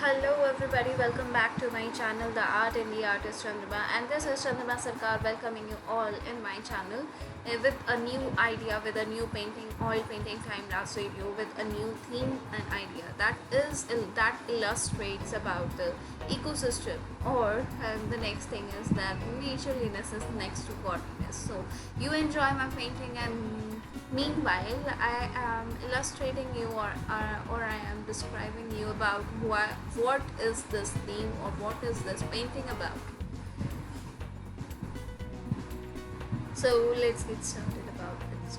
Hello everybody, welcome back to my channel The Art and the Artist Chandrama, and this is Chandrama Sarkar welcoming you all in my channel with a new idea, with a new painting, oil painting time lapse video, with a new theme and idea that illustrates about the ecosystem, or the next thing is that natureliness is next to godliness. So you enjoy my painting, and meanwhile I am illustrating you, or I am describing you about what is this theme, or what is this painting about. So let's get started about this.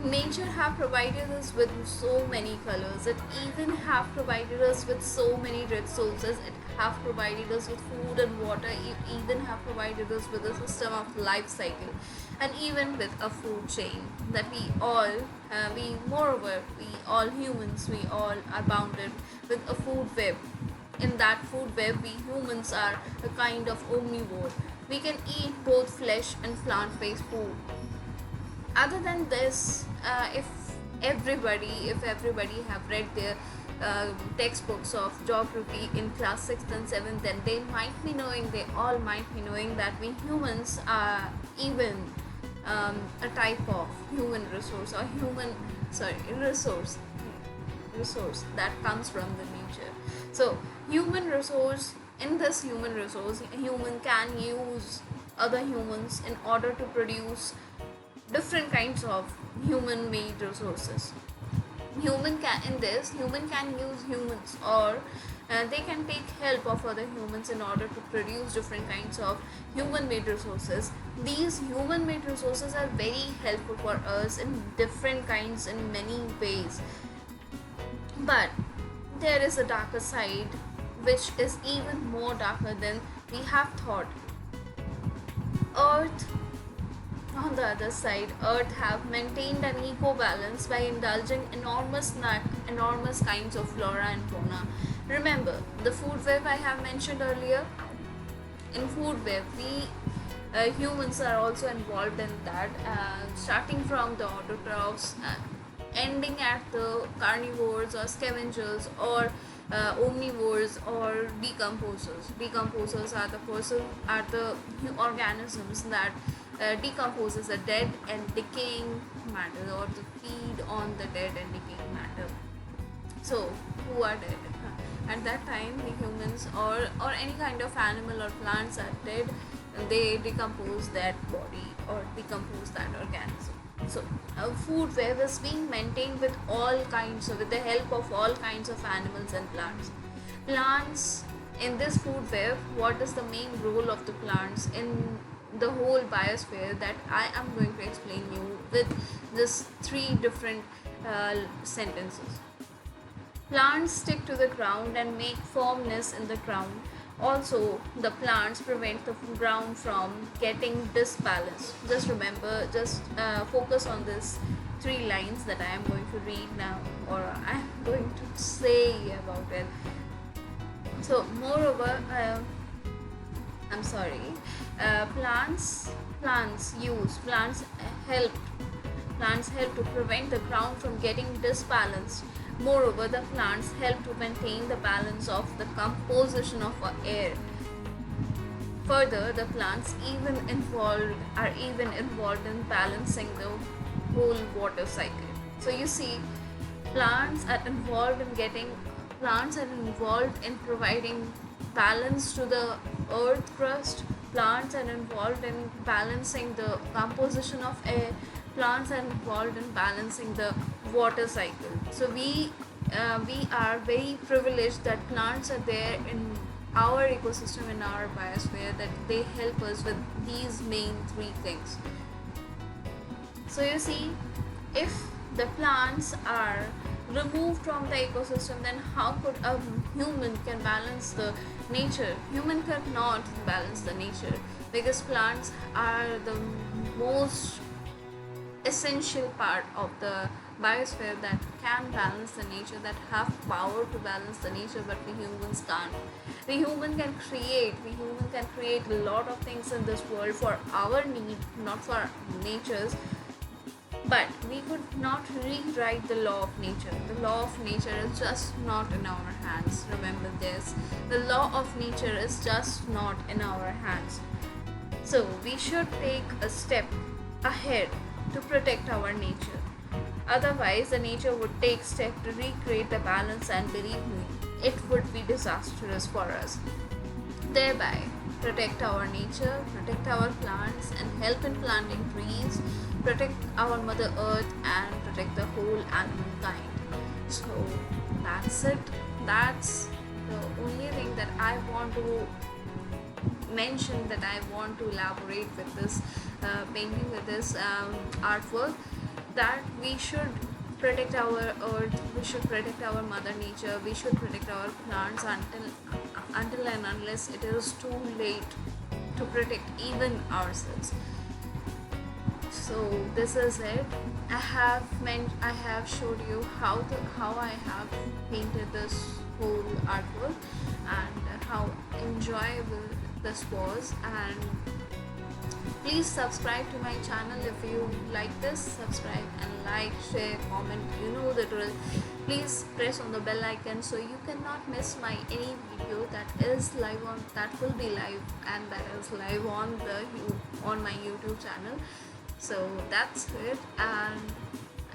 Nature have provided us with so many colors. It even have provided us with so many resources. It have provided us with food and water. It even have provided us with a system of life cycle, and even with a food chain that we all humans, we all are bounded with a food web. In that food web, we humans are a kind of omnivore. We can eat both flesh and plant-based food. Other than this, if everybody have read their textbooks of geography in class 6th and 7th, then they all might be knowing that we humans are even a type of human resource, or resource that comes from the nature. So human resource, in this human resource, a human can use other humans in order to produce different kinds of human made resources. Human can use humans, or they can take help of other humans in order to produce different kinds of human made resources. These human made resources are very helpful for us in different kinds, in many ways. But there is a darker side, which is even more darker than we have thought. Earth, on the other side, Earth have maintained an eco-balance by indulging enormous kinds of flora and fauna. Remember the food web I have mentioned earlier? In food web, we humans are also involved in that, starting from the autotrophs, ending at the carnivores or scavengers, or omnivores or decomposers. Decomposers are the organisms that decomposes the dead and decaying matter, or to feed on the dead and decaying matter. So who are dead? At that time, the humans or any kind of animal or plants are dead, and they decompose that body or decompose that organism. So a food web is being maintained with the help of all kinds of animals and plants. Plants in this food web, what is the main role of the plants in the whole biosphere, that I am going to explain you with this three different sentences. Plants stick to the ground and make firmness in the ground. Also, the plants prevent the ground from getting disbalanced. Just remember, focus on this three lines that I am going to read now, or I am going to say about it. So, moreover, I'm sorry. Plants help to prevent the ground from getting disbalanced. Moreover, the plants help to maintain the balance of the composition of air. Further, the plants are even involved in balancing the whole water cycle. So you see, plants are involved in providing balance to the earth crust. Plants are involved in balancing the composition of air. Plants are involved in balancing the water cycle. So we are very privileged that plants are there in our ecosystem, in our biosphere, that they help us with these main three things. So you see, if the plants are removed from the ecosystem, then how could a human can balance the nature? Human cannot balance the nature, because plants are the most essential part of the biosphere that can balance the nature, that have power to balance the nature, but we humans can't. We human can create a lot of things in this world for our need, not for nature's. But we could not rewrite the law of nature. The law of nature is just not in our hands. Remember this. The law of nature is just not in our hands. So we should take a step ahead to protect our nature. Otherwise, the nature would take steps to recreate the balance, and believe me, it would be disastrous for us. Thereby, protect our nature, protect our plants, and help in planting trees, protect our Mother Earth, and protect the whole animal kind. So that's it. That's the only thing that I want to mention, that I want to elaborate with this painting, with this artwork, that we should protect our earth, we should protect our mother nature, we should protect our plants until and unless it is too late to protect even ourselves. So this is it. I have showed you how I have painted this whole artwork, and how enjoyable this was. And please subscribe to my channel if you like this. Subscribe and like, share, comment. You know the drill. Please press on the bell icon so you cannot miss my any video that will be live, and that is live on my YouTube channel. So that's it, and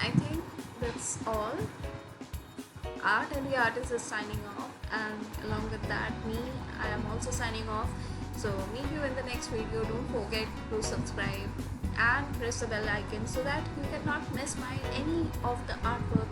I think that's all. Art and the Artist is signing off, and along with that, I am also signing off. So meet you in the next video. Don't forget to subscribe and press the bell icon so that you cannot miss any of the artwork